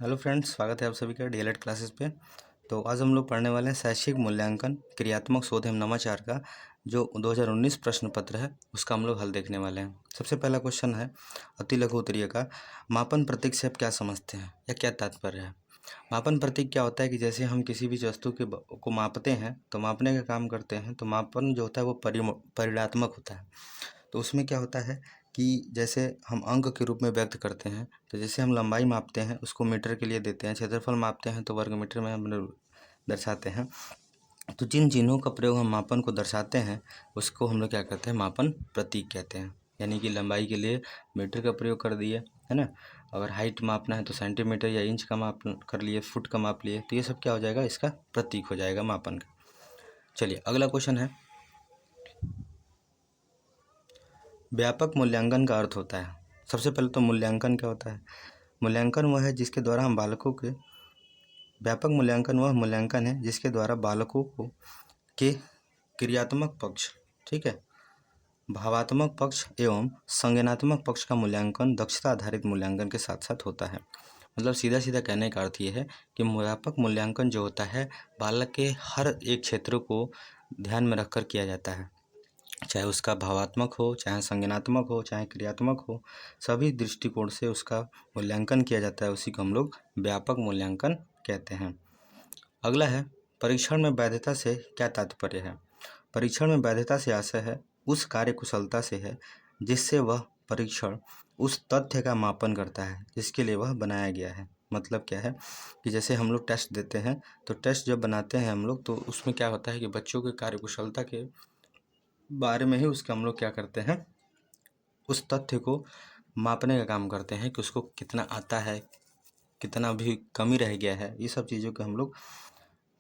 Hello friends, स्वागत है आप सभी का डीएलएड क्लासेस पे। तो आज हम लोग पढ़ने वाले हैं शैक्षिक मूल्यांकन क्रियात्मक शोध एवं नवाचार का जो 2019 प्रश्न पत्र है उसका हम लोग हल देखने वाले हैं। सबसे पहला क्वेश्चन है अति लघु उत्तरीय का, मापन प्रतीक से आप क्या समझते हैं या क्या तात्पर्य है। मापन प्रतीक क्या होता है कि जैसे हम किसी भी वस्तु को मापते हैं तो मापने का काम करते हैं, तो मापन जो होता है वो परिमाणात्मक होता है। तो उसमें क्या होता है कि जैसे हम अंक के रूप में व्यक्त करते हैं, तो जैसे हम लंबाई मापते हैं उसको मीटर के लिए देते हैं, क्षेत्रफल मापते हैं तो वर्ग मीटर में हम लोग दर्शाते हैं। तो जिन चिन्हों का प्रयोग हम मापन को दर्शाते हैं उसको हम लोग क्या कहते हैं, मापन प्रतीक कहते हैं। यानी कि लंबाई के लिए मीटर का प्रयोग कर दिए, है ना। अगर हाइट मापना है तो सेंटीमीटर या इंच का माप कर लिए, फुट का माप लिए, तो ये सब क्या हो जाएगा, इसका प्रतीक हो जाएगा मापन का। चलिए अगला क्वेश्चन है, व्यापक मूल्यांकन का अर्थ होता है। सबसे पहले तो मूल्यांकन क्या होता है। मूल्यांकन वह है जिसके द्वारा हम बालकों के व्यापक मूल्यांकन वह मूल्यांकन है जिसके द्वारा बालकों को के क्रियात्मक पक्ष, ठीक है, भावात्मक पक्ष एवं संज्ञानात्मक पक्ष का मूल्यांकन दक्षता आधारित मूल्यांकन के साथ साथ होता है। मतलब सीधा सीधा कहने का अर्थ ये है कि व्यापक मूल्यांकन जो होता है बालक के हर एक क्षेत्र को ध्यान में रखकर किया जाता है, चाहे उसका भावात्मक हो, चाहे संज्ञानात्मक हो, चाहे क्रियात्मक हो, सभी दृष्टिकोण से उसका मूल्यांकन किया जाता है। उसी को हम लोग व्यापक मूल्यांकन कहते हैं। अगला है, परीक्षण में वैधता से क्या तात्पर्य है। परीक्षण में वैधता से आशय है उस कार्य कुशलता से है जिससे वह परीक्षण उस तथ्य का मापन करता है जिसके लिए वह बनाया गया है। मतलब क्या है कि जैसे हम लोग टेस्ट देते हैं, तो टेस्ट जब बनाते हैं हम लोग, तो उसमें क्या होता है कि बच्चों के कार्य कुशलता के बारे में ही उसका हम लोग क्या करते हैं, उस तथ्य को मापने का काम करते हैं कि उसको कितना आता है, कितना भी कमी रह गया है। ये सब चीज़ों को हम लोग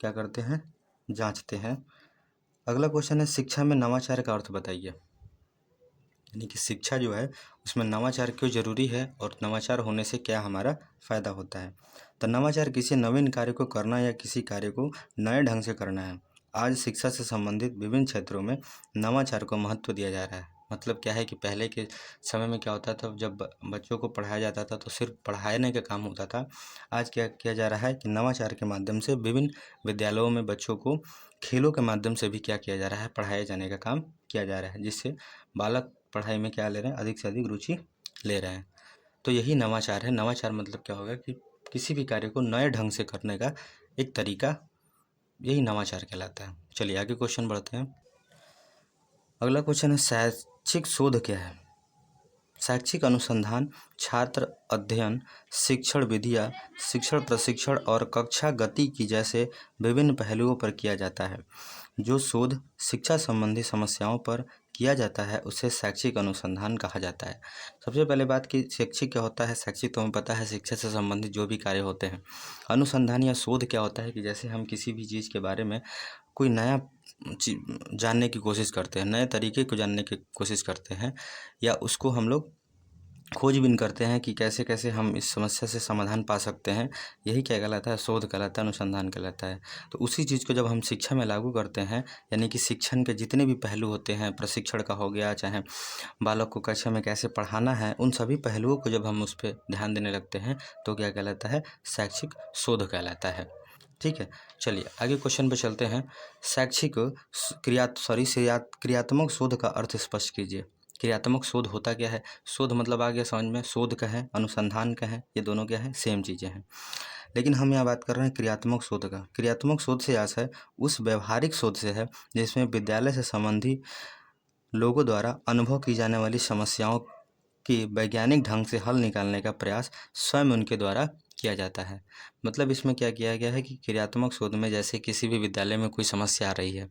क्या करते हैं, जांचते हैं। अगला क्वेश्चन है, शिक्षा में नवाचार का अर्थ बताइए। यानी कि शिक्षा जो है उसमें नवाचार क्यों जरूरी है और नवाचार होने से क्या हमारा फायदा होता है। तो नवाचार किसी नवीन कार्य को करना या किसी कार्य को नए ढंग से करना है। आज शिक्षा से संबंधित विभिन्न क्षेत्रों में नवाचार को महत्व दिया जा रहा है। मतलब क्या है कि पहले के समय में क्या होता था, जब बच्चों को पढ़ाया जाता था तो सिर्फ पढ़ाने का काम होता था। आज क्या किया जा रहा है कि नवाचार के माध्यम से विभिन्न विद्यालयों में बच्चों को खेलों के माध्यम से भी क्या किया जा रहा है, पढ़ाए जाने का काम किया जा रहा है, जिससे बालक पढ़ाई में क्या ले रहे हैं, अधिक से अधिक रुचि ले रहे हैं। तो यही नवाचार है। नवाचार मतलब क्या होगा कि किसी भी कार्य को नए ढंग से करने का एक तरीका, यही नवाचार कहलाता है। चलिए आगे क्वेश्चन बढ़ते हैं। अगला क्वेश्चन है, शैक्षिक शोध क्या है। शैक्षिक अनुसंधान छात्र अध्ययन, शिक्षण विधियाँ, शिक्षण प्रशिक्षण और कक्षा गति की जैसे विभिन्न पहलुओं पर किया जाता है। जो शोध शिक्षा संबंधी समस्याओं पर किया जाता है उसे शैक्षिक अनुसंधान कहा जाता है। सबसे पहले बात कि शैक्षिक क्या होता है। शैक्षिक तो हमें पता है, शिक्षा से संबंधित जो भी कार्य होते हैं। अनुसंधान या शोध क्या होता है कि जैसे हम किसी भी चीज़ के बारे में कोई नया जानने की कोशिश करते हैं, नए तरीके को जानने की कोशिश करते हैं, या उसको हम लोग खोजबीन करते हैं कि कैसे कैसे हम इस समस्या से समाधान पा सकते हैं। यही क्या कहलाता है, शोध कहलाता है, अनुसंधान कहलाता है। तो उसी चीज़ को जब हम शिक्षा में लागू करते हैं, यानी कि शिक्षण के जितने भी पहलू होते हैं, प्रशिक्षण का हो गया, चाहे बालक को कक्षा में कैसे पढ़ाना है, उन सभी पहलुओं को जब हम उस पर ध्यान देने लगते हैं तो क्या कहलाता है, शैक्षिक शोध कहलाता है। ठीक है, चलिए आगे क्वेश्चन पे चलते हैं। शैक्षिक क्रियात्मक शोध का अर्थ स्पष्ट कीजिए। क्रियात्मक शोध होता क्या है। शोध मतलब आ गया समझ में, शोध का है, अनुसंधान का है, ये दोनों क्या है, सेम चीज़ें हैं। लेकिन हम यहाँ बात कर रहे हैं क्रियात्मक शोध का। क्रियात्मक शोध से आशय उस व्यवहारिक शोध से है जिसमें विद्यालय से संबंधी लोगों द्वारा अनुभव की जाने वाली समस्याओं की वैज्ञानिक ढंग से हल निकालने का प्रयास स्वयं उनके द्वारा किया जाता है। मतलब इसमें क्या किया गया है कि क्रियात्मक शोध में जैसे किसी भी विद्यालय में कोई समस्या आ रही है,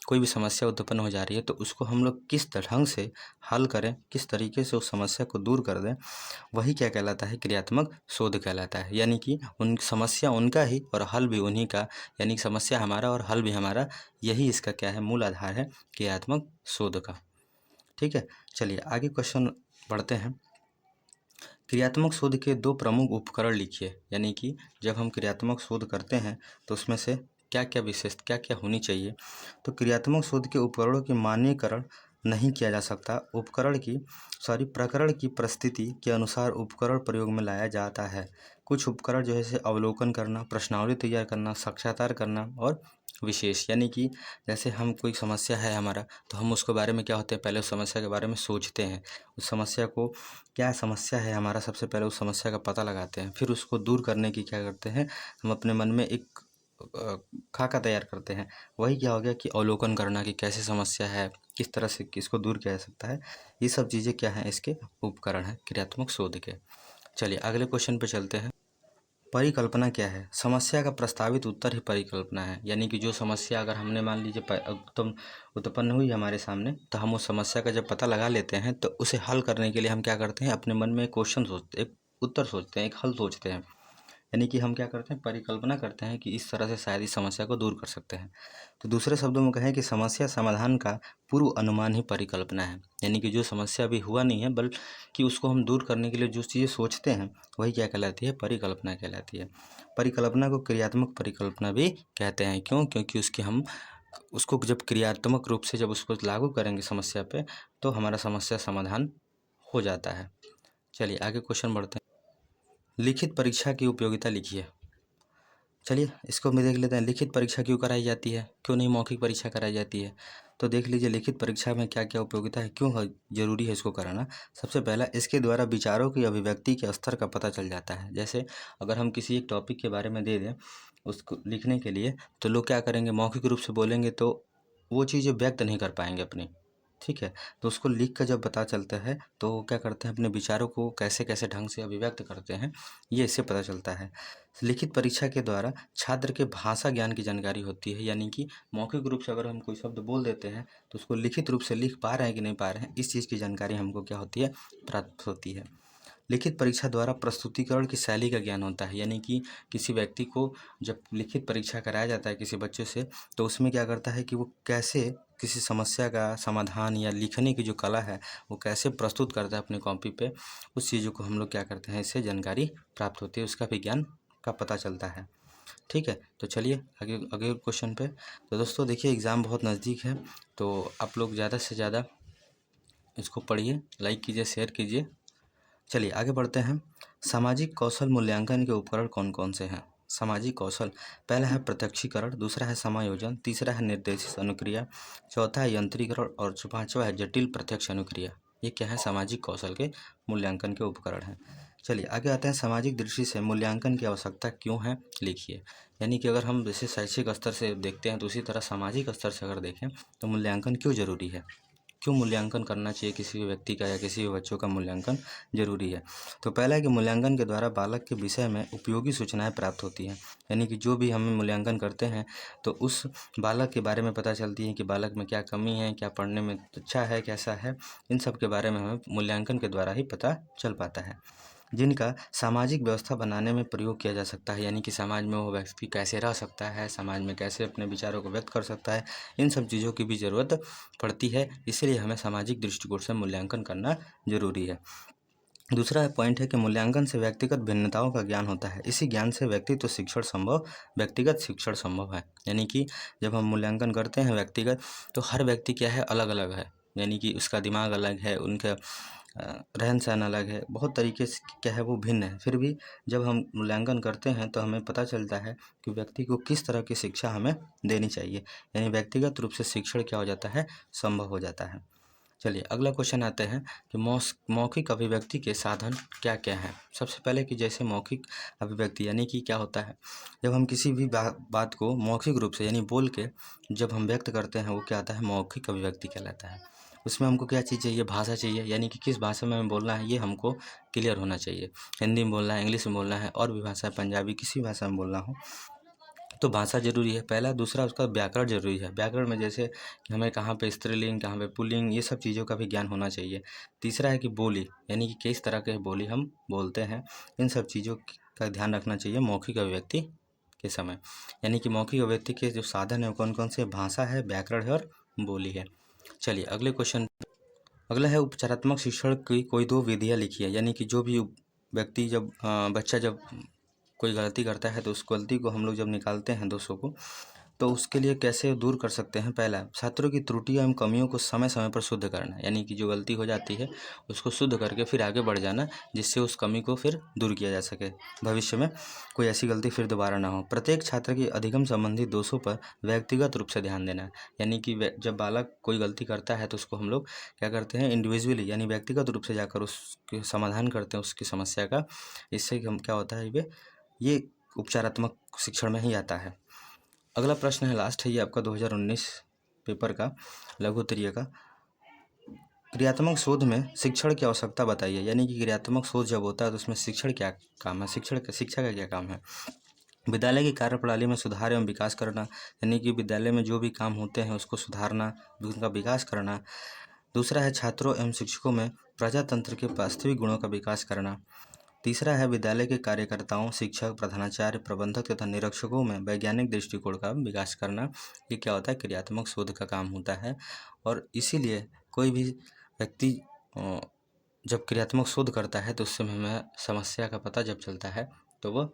कोई भी समस्या उत्पन्न हो जा रही है, तो उसको हम लोग किस ढंग से हल करें, किस तरीके से उस समस्या को दूर कर दें, वही क्या कहलाता है, क्रियात्मक शोध कहलाता है। यानी कि उन समस्या उनका ही और हल भी उन्हीं का, यानी समस्या हमारा और हल भी हमारा, यही इसका क्या है, मूल आधार है क्रियात्मक शोध का। ठीक है, चलिए आगे क्वेश्चन बढ़ते हैं। क्रियात्मक शोध के दो प्रमुख उपकरण लिखिए। यानी कि जब हम क्रियात्मक शोध करते हैं तो उसमें से क्या क्या विशेष क्या क्या होनी चाहिए। तो क्रियात्मक शोध के उपकरणों के मानकीकरण नहीं किया जा सकता। प्रकरण की परिस्थिति के अनुसार उपकरण प्रयोग में लाया जाता है। कुछ उपकरण जो है जैसे अवलोकन करना, प्रश्नावली तैयार करना, साक्षात्कार करना और विशेष, यानी कि जैसे हम कोई समस्या है हमारा, तो हम उसके बारे में क्या होते हैं, पहले उस समस्या के बारे में सोचते हैं। उस समस्या को, क्या समस्या है हमारा, सबसे पहले उस समस्या का पता लगाते हैं। फिर उसको दूर करने की क्या करते हैं, हम अपने मन में एक खाका तैयार करते हैं। वही क्या हो गया कि अवलोकन करना कि कैसे समस्या है, किस तरह से किसको दूर किया जा सकता है। ये सब चीज़ें क्या हैं, इसके उपकरण हैं क्रियात्मक शोध के। चलिए अगले क्वेश्चन पे चलते हैं। परिकल्पना क्या है? समस्या का प्रस्तावित उत्तर ही परिकल्पना है। यानी कि जो समस्या अगर हमने मान लीजिए उत्पन्न हुई हमारे सामने, तो हम उस समस्या का जब पता लगा लेते हैं तो उसे हल करने के लिए हम क्या करते हैं, अपने मन में एक क्वेश्चन सोचते, एक उत्तर सोचते हैं, एक हल सोचते हैं। यानी कि हम क्या करते हैं, परिकल्पना करते हैं कि इस तरह से शायद इस समस्या को दूर कर सकते हैं। तो दूसरे शब्दों में कहें कि समस्या समाधान का पूर्व अनुमान ही परिकल्पना है। यानी कि जो समस्या अभी हुआ नहीं है, बल्कि उसको हम दूर करने के लिए जो चीज़ें सोचते हैं, वही क्या कहलाती है, परिकल्पना कहलाती है। परिकल्पना को क्रियात्मक परिकल्पना भी कहते हैं। क्यों? क्योंकि उसको जब क्रियात्मक रूप से जब उसको लागू करेंगे समस्या पे, तो हमारा समस्या समाधान हो जाता है। चलिए आगे क्वेश्चन बढ़ते हैं। लिखित परीक्षा की उपयोगिता लिखिए। चलिए इसको भी देख लेते हैं। लिखित परीक्षा क्यों कराई जाती है, क्यों नहीं मौखिक परीक्षा कराई जाती है? तो देख लीजिए लिखित परीक्षा में क्या क्या उपयोगिता है, क्यों जरूरी है इसको कराना। सबसे पहला, इसके द्वारा विचारों की अभिव्यक्ति के स्तर का पता चल जाता है। जैसे अगर हम किसी एक टॉपिक के बारे में दे दें उसको लिखने के लिए, तो लोग क्या करेंगे, मौखिक रूप से बोलेंगे तो वो चीज़ें व्यक्त नहीं कर पाएंगे अपनी, ठीक है। तो उसको लिख कर जब पता चलता है तो वो क्या करते हैं, अपने विचारों को कैसे कैसे ढंग से अभिव्यक्त करते हैं, ये इससे पता चलता है। लिखित परीक्षा के द्वारा छात्र के भाषा ज्ञान की जानकारी होती है। यानी कि मौखिक रूप से अगर हम कोई शब्द बोल देते हैं तो उसको लिखित रूप से लिख पा रहे हैं कि नहीं पा रहे हैं, इस चीज़ की जानकारी हमको क्या होती है, प्राप्त होती है। लिखित परीक्षा द्वारा प्रस्तुतिकरण की शैली का ज्ञान होता है। यानी कि किसी व्यक्ति को जब लिखित परीक्षा कराया जाता है किसी बच्चे से, तो उसमें क्या करता है कि वो कैसे किसी समस्या का समाधान या लिखने की जो कला है वो कैसे प्रस्तुत करता है अपनी कॉपी पे, उस चीज़ों को हम लोग क्या करते हैं, इससे जानकारी प्राप्त होती है, उसका भी ज्ञान का पता चलता है। ठीक है, तो चलिए आगे अगले क्वेश्चन पे। तो दोस्तों देखिए एग्ज़ाम बहुत नज़दीक है, तो आप लोग ज़्यादा से ज़्यादा इसको पढ़िए, लाइक कीजिए, शेयर कीजिए। चलिए आगे बढ़ते हैं। सामाजिक कौशल मूल्यांकन के उपकरण कौन कौन से हैं? सामाजिक कौशल, पहला है प्रत्यक्षीकरण, दूसरा है समायोजन, तीसरा है निर्देशित अनुक्रिया, चौथा है यंत्रीकरण और पांचवा है जटिल प्रत्यक्ष अनुक्रिया। ये क्या है, सामाजिक कौशल के मूल्यांकन के उपकरण हैं। चलिए आगे आते हैं। सामाजिक दृष्टि से मूल्यांकन की आवश्यकता क्यों है, लिखिए। यानी कि अगर हम जैसे शैक्षिक स्तर से देखते हैं तो उसी तरह सामाजिक स्तर से अगर देखें तो मूल्यांकन क्यों जरूरी है, क्यों मूल्यांकन करना चाहिए, किसी भी व्यक्ति का या किसी भी बच्चों का मूल्यांकन जरूरी है। तो पहला है कि मूल्यांकन के द्वारा बालक के विषय में उपयोगी सूचनाएं प्राप्त होती हैं। यानी कि जो भी हम मूल्यांकन करते हैं तो उस बालक के बारे में पता चलती है कि बालक में क्या कमी है, क्या पढ़ने में अच्छा है, कैसा है, इन सब के बारे में हमें मूल्यांकन के द्वारा ही पता चल पाता है। जिनका सामाजिक व्यवस्था बनाने में प्रयोग किया जा सकता है। यानी कि समाज में वो व्यक्ति कैसे रह सकता है, समाज में कैसे अपने विचारों को व्यक्त कर सकता है, इन सब चीज़ों की भी ज़रूरत पड़ती है। इसलिए हमें सामाजिक दृष्टिकोण से मूल्यांकन करना जरूरी है। दूसरा पॉइंट है कि मूल्यांकन से व्यक्तिगत भिन्नताओं का ज्ञान होता है। इसी ज्ञान से व्यक्तिगत शिक्षण संभव है। यानी कि जब हम मूल्यांकन करते हैं व्यक्तिगत, तो हर व्यक्ति क्या है, अलग अलग है। यानी कि उसका दिमाग अलग है, उनका रहन सहन अलग है, बहुत तरीके से क्या है वो भिन्न है। फिर भी जब हम मूल्यांकन करते हैं तो हमें पता चलता है कि व्यक्ति को किस तरह की शिक्षा हमें देनी चाहिए। यानी व्यक्तिगत रूप से शिक्षण क्या हो जाता है, संभव हो जाता है। चलिए अगला क्वेश्चन आते हैं कि मौखिक अभिव्यक्ति के साधन क्या क्या हैं। सबसे पहले कि जैसे मौखिक अभिव्यक्ति यानी कि क्या होता है, जब हम किसी भी बात को मौखिक रूप से यानी बोल के जब हम व्यक्त करते हैं, वो क्या आता है, मौखिक अभिव्यक्ति कहलाता है। उसमें हमको क्या चीज़ चाहिए, भाषा चाहिए। यानी कि किस भाषा में हमें बोलना है ये हमको क्लियर होना चाहिए। हिंदी में बोलना है, इंग्लिश में बोलना है, और भी भाषा, पंजाबी, किसी भाषा में बोलना हो तो भाषा जरूरी है पहला। दूसरा उसका व्याकरण जरूरी है। व्याकरण में जैसे कि हमें कहाँ पे स्त्रीलिंग, कहाँ पे पुल्लिंग, ये सब चीज़ों का भी ज्ञान होना चाहिए। तीसरा है कि बोली, यानी कि किस तरह के बोली हम बोलते हैं, इन सब चीज़ों का ध्यान रखना चाहिए मौखिक अभिव्यक्ति के समय। यानी कि मौखिक अभिव्यक्ति के जो साधन है कौन कौन से, भाषा है, व्याकरण है और बोली है। चलिए अगले क्वेश्चन। अगला है उपचारात्मक शिक्षण की कोई दो विधियाँ लिखिए। यानी कि जो भी व्यक्ति बच्चा जब कोई गलती करता है तो उस गलती को हम लोग जब निकालते हैं दोषों को, तो उसके लिए कैसे दूर कर सकते हैं? पहला, छात्रों की त्रुटियों एवं कमियों को समय समय पर शुद्ध करना, यानी कि जो गलती हो जाती है उसको शुद्ध करके फिर आगे बढ़ जाना, जिससे उस कमी को फिर दूर किया जा सके, भविष्य में कोई ऐसी गलती फिर दोबारा ना हो। प्रत्येक छात्र की अधिगम संबंधी दोषों पर व्यक्तिगत रूप से ध्यान देना, यानी कि जब बालक कोई गलती करता है तो उसको हम लोग क्या करते हैं, इंडिविजुअली यानी व्यक्तिगत रूप से जाकर उसके समाधान करते हैं उसकी समस्या का। इससे हम क्या होता है, ये उपचारात्मक शिक्षण में ही आता है। अगला प्रश्न है, लास्ट है ये आपका 2019 पेपर का लघु उत्तरीय का। क्रियात्मक शोध में शिक्षण की आवश्यकता बताइए, यानी कि क्रियात्मक शोध जब होता है तो उसमें शिक्षण क्या काम है, शिक्षा का क्या काम है? विद्यालय की कार्यप्रणाली में सुधार एवं विकास करना, यानी कि विद्यालय में जो भी काम होते हैं उसको सुधारना, उनका विकास करना। दूसरा है छात्रों एवं शिक्षकों में प्रजातंत्र के वास्तविक गुणों का विकास करना। तीसरा है विद्यालय के कार्यकर्ताओं, शिक्षक, प्रधानाचार्य, प्रबंधक तथा निरीक्षकों में वैज्ञानिक दृष्टिकोण का विकास करना। ये क्या होता है, क्रियात्मक शोध का काम होता है। और इसीलिए कोई भी व्यक्ति जब क्रियात्मक शोध करता है तो उस समय में समस्या का पता जब चलता है तो वह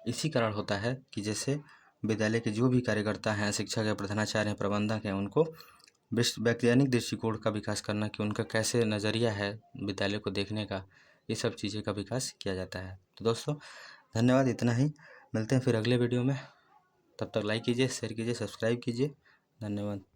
इसी कारण होता है कि जैसे विद्यालय के जो भी कार्यकर्ता हैं, शिक्षक है, प्रधानाचार्य हैं, प्रबंधक हैं, उनको वैज्ञानिक दृष्टिकोण का विकास करना कि उनका कैसे नज़रिया है विद्यालय को देखने का, ये सब चीज़ें का विकास किया जाता है। तो दोस्तों धन्यवाद, इतना ही। मिलते हैं फिर अगले वीडियो में। तब तक लाइक कीजिए, शेयर कीजिए, सब्सक्राइब कीजिए। धन्यवाद।